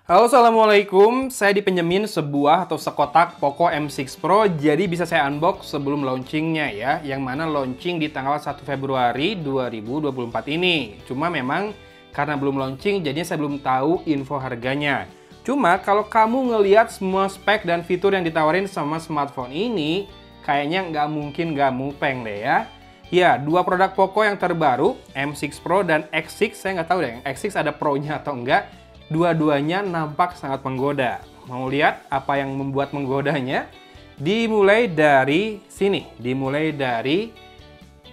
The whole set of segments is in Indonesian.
Halo, assalamualaikum. Saya dipinjemin sebuah atau sekotak Poco M6 Pro, jadi bisa saya unbox sebelum launchingnya ya, yang mana launching di tanggal 1 Februari 2024 ini. Cuma memang karena belum launching, jadinya saya belum tahu info harganya. Cuma kalau kamu ngelihat semua spek dan fitur yang ditawarin sama smartphone ini, kayaknya nggak mungkin nggak mupeng deh ya. Ya, dua produk Poco yang terbaru, M6 Pro dan X6, saya nggak tahu deh, X6 ada Pro-nya atau enggak. Dua-duanya nampak sangat menggoda. Mau lihat apa yang membuat menggodanya? Dimulai dari sini, dimulai dari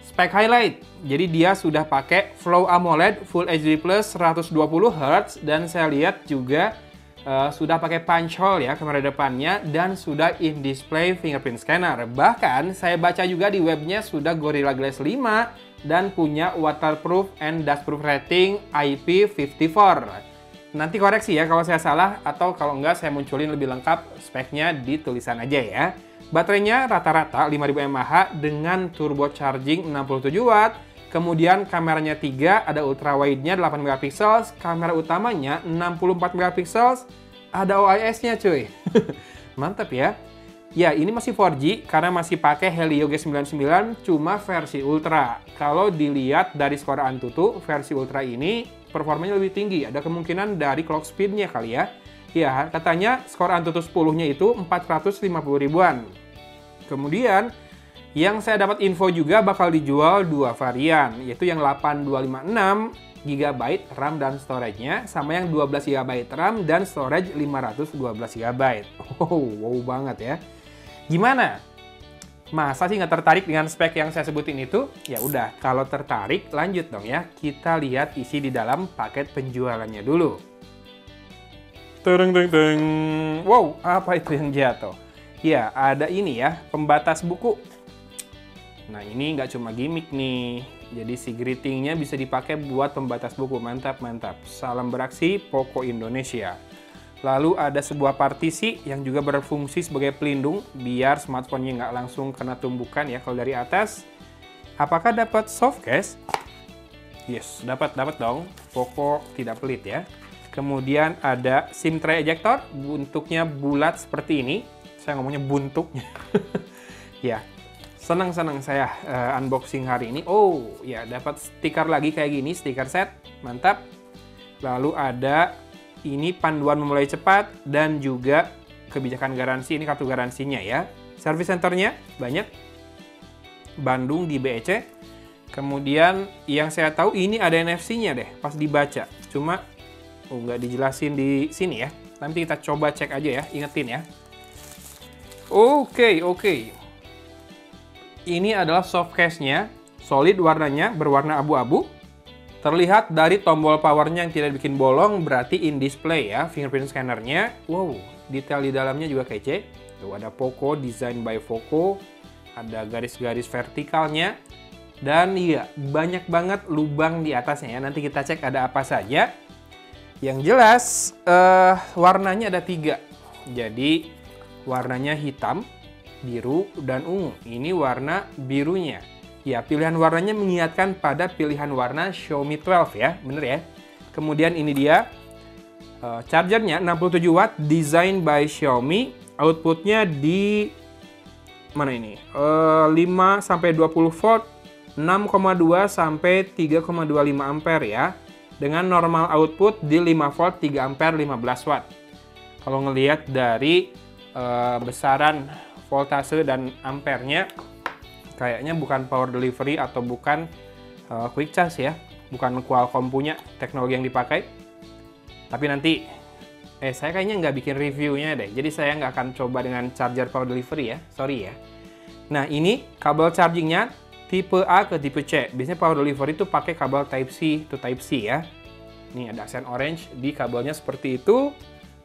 spek highlight. Jadi dia sudah pakai Flow AMOLED Full HD Plus 120 Hz dan saya lihat juga sudah pakai punch hole ya kamera depannya dan sudah in-display fingerprint scanner. Bahkan saya baca juga di webnya sudah Gorilla Glass 5 dan punya waterproof and dustproof rating IP54. Nanti koreksi ya kalau saya salah atau kalau enggak saya munculin lebih lengkap speknya di tulisan aja ya. Baterainya rata-rata 5000 mAh dengan turbo charging 67 Watt. Kemudian kameranya 3, ada ultra wide-nya 8 megapiksel, kamera utamanya 64 megapiksel, ada OIS-nya cuy. Mantap ya. Ya, ini masih 4G karena masih pakai Helio G99 cuma versi Ultra. Kalau dilihat dari skor Antutu, versi Ultra ini performanya lebih tinggi. Ada kemungkinan dari clock speed-nya kali ya. Ya, katanya skor Antutu 10-nya itu 450 ribuan. Kemudian, yang saya dapat info juga bakal dijual dua varian, yaitu yang 8256 GB RAM dan storage-nya, sama yang 12 GB RAM dan storage 512 GB. Wow banget ya. Gimana? Masa sih nggak tertarik dengan spek yang saya sebutin itu? Ya udah, kalau tertarik lanjut dong ya. Kita lihat isi di dalam paket penjualannya dulu. Tereng teng teng. Wow, apa itu yang jatuh? Ya, ada ini ya, pembatas buku. Nah, ini nggak cuma gimmick nih. Jadi si greeting-nya bisa dipakai buat pembatas buku. Mantap, mantap. Salam beraksi Poco Indonesia. Lalu ada sebuah partisi yang juga berfungsi sebagai pelindung biar smartphone-nya nggak langsung kena tumbukan ya kalau dari atas. Apakah dapat soft case? Yes, dapat dong. Poco tidak pelit ya. Kemudian ada SIM tray ejector, bentuknya bulat seperti ini. Saya ngomongnya buntuknya. Ya, senang saya unboxing hari ini. Oh, ya dapat stiker lagi kayak gini, stiker set. Mantap. Lalu ada ini panduan memulai cepat dan juga kebijakan garansi, ini kartu garansinya ya. Service centernya banyak. Bandung di BEC. Kemudian yang saya tahu ini ada NFC-nya deh pas dibaca. Cuma nggak dijelasin di sini ya. Nanti kita coba cek aja ya, ingetin ya. Oke. Ini adalah soft case-nya. Solid warnanya, berwarna abu-abu. Terlihat dari tombol powernya yang tidak bikin bolong, berarti in display ya, fingerprint scannernya. Wow, detail di dalamnya juga kece. Tuh ada Poco, design by Poco. Ada garis-garis vertikalnya. Dan iya, banyak banget lubang di atasnya ya. Nanti kita cek ada apa saja. Yang jelas, warnanya ada 3. Jadi, warnanya hitam, biru, dan ungu. Ini warna birunya. Ya, pilihan warnanya mengingatkan pada pilihan warna Xiaomi 12 ya, bener ya. Kemudian ini dia, chargernya 67 Watt, design by Xiaomi. Outputnya di, mana ini, 5-20 volt, 6,2 sampai 3,25 ampere ya. Dengan normal output di 5 volt, 3 ampere, 15 watt. Kalau ngelihat dari besaran voltase dan ampernya, kayaknya bukan power delivery atau bukan quick charge ya. Bukan Qualcomm punya teknologi yang dipakai. Tapi nanti, saya kayaknya nggak bikin reviewnya deh. Jadi saya nggak akan coba dengan charger power delivery ya. Sorry ya. Nah ini kabel chargingnya tipe A ke tipe C. Biasanya power delivery itu pakai kabel Type-C to Type-C ya. Ini ada aksen orange di kabelnya seperti itu.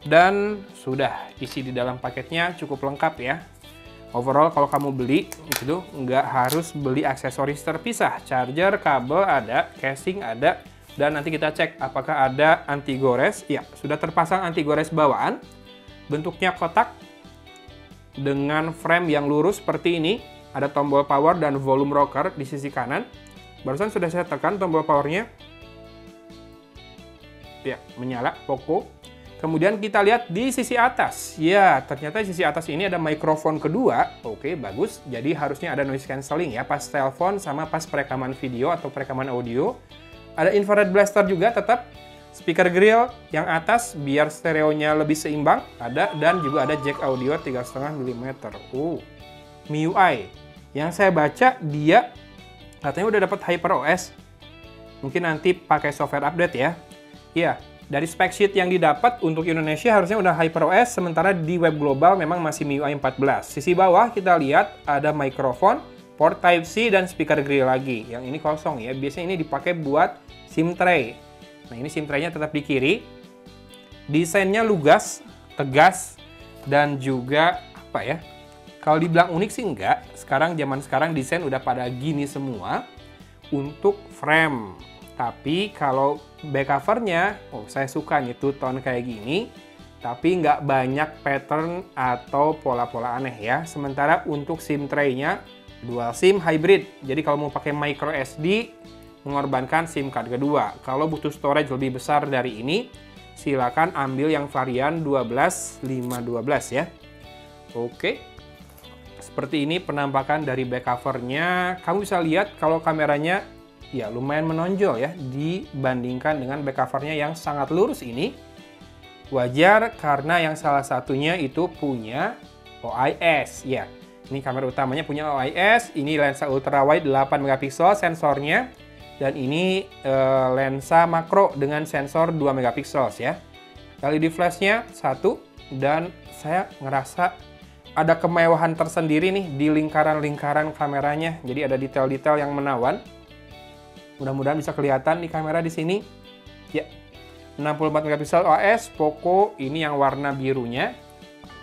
Dan sudah, isi di dalam paketnya cukup lengkap ya. Overall kalau kamu beli itu nggak harus beli aksesoris terpisah. Charger, kabel ada, casing ada, dan nanti kita cek apakah ada anti gores. Ya, sudah terpasang anti gores bawaan. Bentuknya kotak dengan frame yang lurus seperti ini. Ada tombol power dan volume rocker di sisi kanan. Barusan sudah saya tekan tombol powernya. Ya, menyala Poco. Kemudian kita lihat di sisi atas. Ya, ternyata di sisi atas ini ada mikrofon kedua. Oke, bagus. Jadi harusnya ada noise cancelling ya, pas telepon sama pas perekaman video atau perekaman audio. Ada infrared blaster juga tetap. Speaker grill yang atas biar stereonya lebih seimbang ada, dan juga ada jack audio 3,5 mm. MIUI. Yang saya baca dia katanya udah dapat HyperOS. Mungkin nanti pakai software update ya. Iya. Dari spec sheet yang didapat untuk Indonesia harusnya udah HyperOS, sementara di web global memang masih MIUI 14. Sisi bawah kita lihat ada mikrofon, port Type-C, dan speaker grill lagi. Yang ini kosong ya, biasanya ini dipakai buat SIM tray. Nah ini SIM tray-nya tetap di kiri. Desainnya lugas, tegas, dan juga apa ya? Kalau dibilang unik sih enggak. Zaman sekarang desain udah pada gini semua untuk frame. Tapi kalau back covernya, saya suka nih two-tone kayak gini, tapi nggak banyak pattern atau pola-pola aneh ya. Sementara untuk SIM tray-nya dual SIM hybrid. Jadi kalau mau pakai micro SD, mengorbankan SIM card kedua. Kalau butuh storage lebih besar dari ini, silakan ambil yang varian 12/512 ya. Oke. Seperti ini penampakan dari back covernya. Kamu bisa lihat kalau kameranya ya lumayan menonjol ya dibandingkan dengan back covernya yang sangat lurus ini. Wajar karena yang salah satunya itu punya OIS ya. Ini kamera utamanya punya OIS, ini lensa ultrawide 8 megapiksel sensornya, dan ini lensa makro dengan sensor 2 megapiksel ya. LED flashnya 1, dan saya ngerasa ada kemewahan tersendiri nih di lingkaran-lingkaran kameranya. Jadi ada detail-detail yang menawan. Mudah-mudahan bisa kelihatan di kamera di sini. Ya, 64 megapiksel OIS Poco, ini yang warna birunya.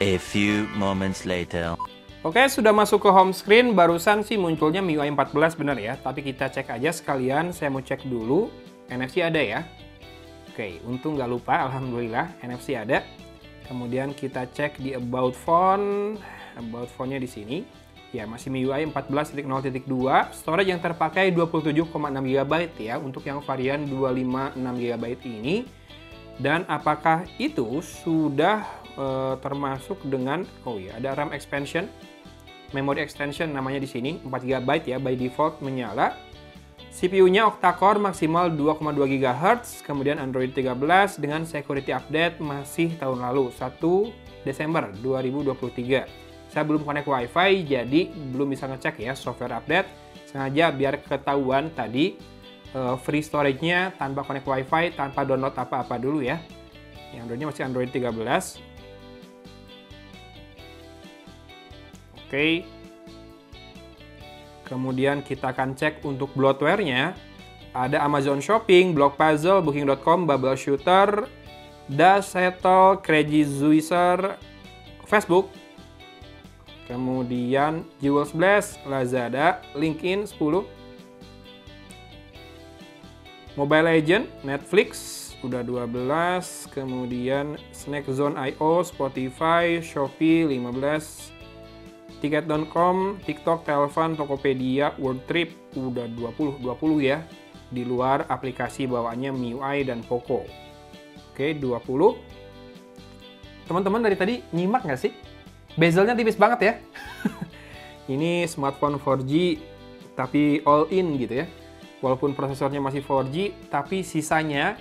A few moments later. Oke, sudah masuk ke home screen. Barusan sih munculnya MIUI 14 bener ya. Tapi kita cek aja sekalian. Saya mau cek dulu. NFC ada ya. Oke, untung nggak lupa. Alhamdulillah, NFC ada. Kemudian kita cek di About Phone. About Phone-nya di sini. Ya, masih MIUI 14.0.2, storage yang terpakai 27,6 GB ya untuk yang varian 256 GB ini. Dan apakah itu sudah termasuk dengan, ada RAM expansion, memory extension namanya di sini, 4 GB ya, by default menyala. CPU-nya octa-core maksimal 2,2 GHz, kemudian Android 13 dengan security update masih tahun lalu, 1 Desember 2023. Saya belum connect WiFi, jadi belum bisa ngecek ya software update. Sengaja biar ketahuan tadi free storage-nya tanpa connect WiFi, tanpa download apa-apa dulu ya. Yang Android-nya masih Android 13. Oke. Kemudian kita akan cek untuk bloatware-nya. Ada Amazon Shopping, Block Puzzle, Booking.com, Bubble Shooter, Dash, Settle, Crazy Zuiser, Facebook. Kemudian Jewels Blast, Lazada, LinkedIn 10. Mobile Legend, Netflix udah 12. Kemudian Snackzone.io, Spotify, Shopee 15. Tiket.com, TikTok, Telepon, Tokopedia, Worldtrip udah 20 ya. Di luar aplikasi bawaannya MIUI dan Poco. Oke, 20. Teman-teman dari tadi nyimak nggak sih? Bezelnya tipis banget ya. Ini smartphone 4G tapi all in gitu ya. Walaupun prosesornya masih 4G, tapi sisanya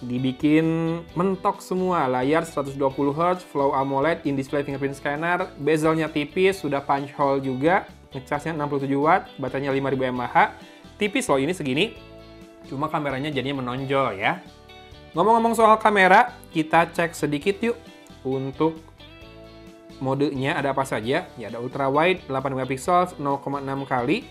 dibikin mentok semua. Layar 120 Hz, Flow AMOLED, in-display fingerprint scanner, bezelnya tipis, sudah punch hole juga, ngecasnya 67 watt, baterainya 5000 mAh. Tipis loh ini segini. Cuma kameranya jadinya menonjol ya. Ngomong-ngomong soal kamera, kita cek sedikit yuk untuk modenya ada apa saja. Ya, ada ultra wide 8 megapiksel 0,6 kali,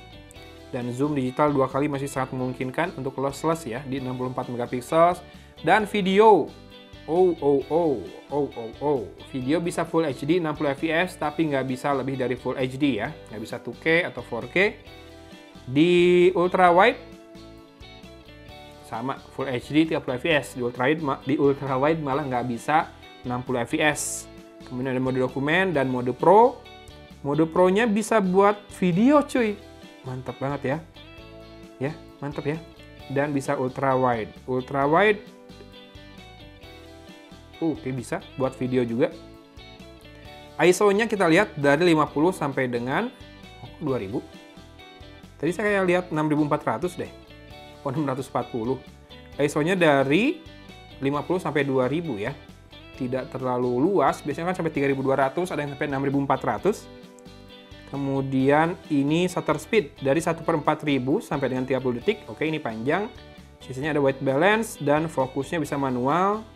dan zoom digital 2 kali masih sangat memungkinkan untuk lossless ya di 64 megapiksel. Dan video video bisa Full HD 60 fps, tapi nggak bisa lebih dari Full HD ya, nggak bisa 2K atau 4K. Di ultra wide sama Full HD 30 fps, di ultra wide malah nggak bisa 60 fps. Kemudian ada mode dokumen dan mode pro. Mode pro-nya bisa buat video cuy. Mantap banget ya. Ya, mantap ya. Dan bisa ultra wide. Ultra wide Oke, bisa buat video juga. ISO-nya kita lihat dari 50 sampai dengan 2000. Tadi saya kayak lihat 6400 deh. Oh, 640. ISO-nya dari 50 sampai 2000 ya. Tidak terlalu luas, biasanya kan sampai 3200, ada yang sampai 6400. Kemudian ini shutter speed dari 1/4000 sampai dengan 30 detik. Oke, ini panjang. Sisanya ada white balance dan fokusnya bisa manual.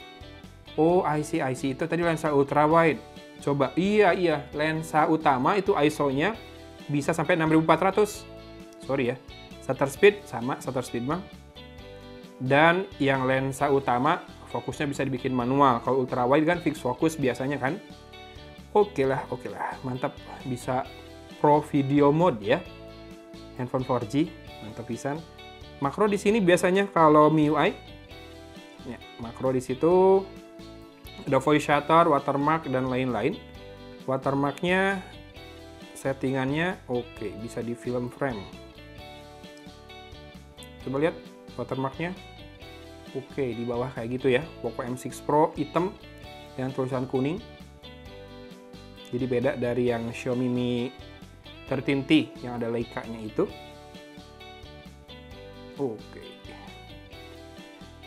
Oh, I see. Itu tadi lensa ultra wide. Coba, iya, lensa utama itu ISO-nya bisa sampai 6400. Sorry ya, shutter speed sama shutter speed bang. Dan yang lensa utama fokusnya bisa dibikin manual. Kalau ultra wide kan fix fokus biasanya kan. Oke lah, mantap. Bisa pro video mode ya. Handphone 4G, mantap pisan. Makro di sini biasanya kalau MIUI, ya, makro di situ ada voice shutter, watermark dan lain-lain. Watermarknya settingannya oke, bisa di film frame. Coba lihat watermarknya. Oke, di bawah kayak gitu ya. Poco M6 Pro hitam dengan tulisan kuning. Jadi beda dari yang Xiaomi Mi 13T yang ada Leica-nya itu. Oke.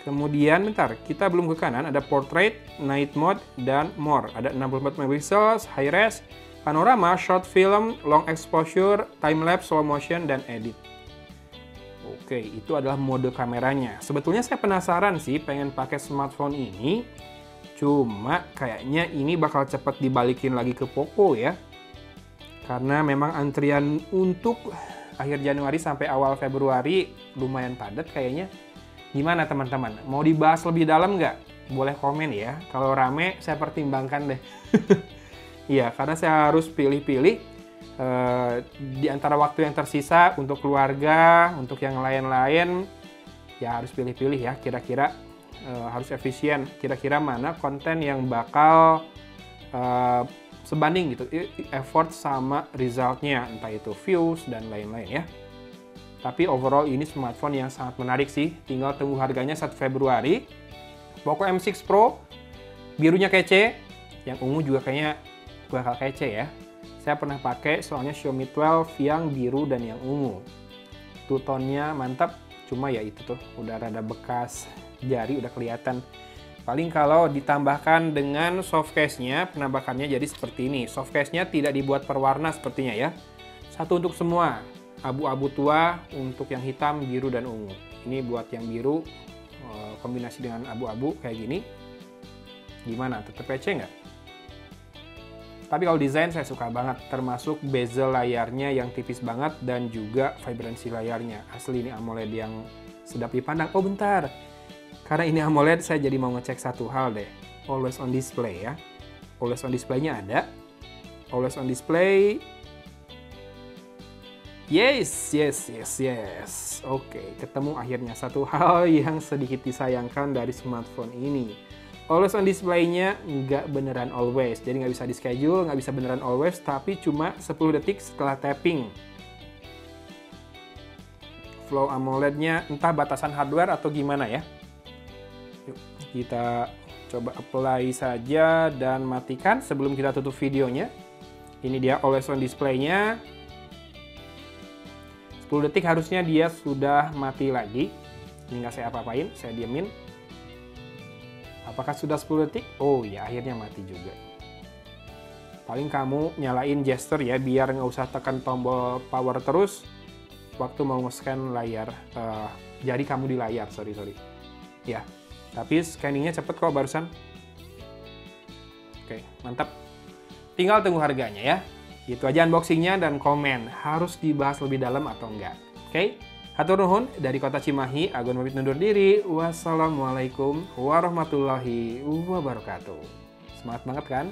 Kemudian bentar, kita belum ke kanan, ada portrait, night mode, dan more. Ada 64 megapixel, high res, panorama, short film, long exposure, time lapse, slow motion, dan edit. Oke, itu adalah mode kameranya. Sebetulnya saya penasaran sih pengen pakai smartphone ini. Cuma kayaknya ini bakal cepat dibalikin lagi ke Poco ya. Karena memang antrian untuk akhir Januari sampai awal Februari lumayan padat kayaknya. Gimana teman-teman? Mau dibahas lebih dalam nggak? Boleh komen ya. Kalau rame saya pertimbangkan deh. Iya, karena saya harus pilih-pilih. Di antara waktu yang tersisa untuk keluarga, untuk yang lain-lain, ya harus pilih-pilih ya, kira-kira harus efisien, kira-kira mana konten yang bakal sebanding gitu, effort sama resultnya, entah itu views dan lain-lain ya. Tapi overall ini smartphone yang sangat menarik sih, tinggal tunggu harganya 1 Februari. Poco M6 Pro, birunya kece, yang ungu juga kayaknya bakal kece ya. Saya pernah pakai soalnya Xiaomi 12 yang biru dan yang ungu. Two tone-nya mantap, cuma ya itu tuh udah rada bekas jari, udah kelihatan. Paling kalau ditambahkan dengan soft case-nya, penampakannya jadi seperti ini. Soft case-nya tidak dibuat per warna sepertinya ya. Satu untuk semua, abu-abu tua untuk yang hitam, biru, dan ungu. Ini buat yang biru, kombinasi dengan abu-abu kayak gini. Gimana, tetap kece nggak? Tapi kalau desain saya suka banget, termasuk bezel layarnya yang tipis banget dan juga vibransi layarnya. Asli ini AMOLED yang sedap dipandang. Oh bentar, karena ini AMOLED saya jadi mau ngecek satu hal deh. Always on display ya. Always on display-nya ada. Always on display. Yes. Oke, ketemu akhirnya satu hal yang sedikit disayangkan dari smartphone ini. Always on display-nya nggak beneran always, jadi nggak bisa di schedule, nggak bisa beneran always, tapi cuma 10 detik setelah tapping. Flow AMOLED-nya entah batasan hardware atau gimana ya. Yuk, kita coba apply saja dan matikan sebelum kita tutup videonya. Ini dia always on display-nya. 10 detik harusnya dia sudah mati lagi. Ini nggak saya apa-apain, saya diemin. Apakah sudah 10 detik? Oh ya, akhirnya mati juga. Paling kamu nyalain gesture ya, biar nggak usah tekan tombol power terus waktu mau nge-scan layar, jari kamu di layar, sorry. Ya, tapi scanningnya cepet kok barusan. Oke, mantap. Tinggal tunggu harganya ya. Itu aja unboxingnya dan komen, harus dibahas lebih dalam atau enggak. Oke? Hatur nuhun, dari Kota Cimahi, Agun pamit undur diri. Wassalamualaikum warahmatullahi wabarakatuh. Semangat banget kan?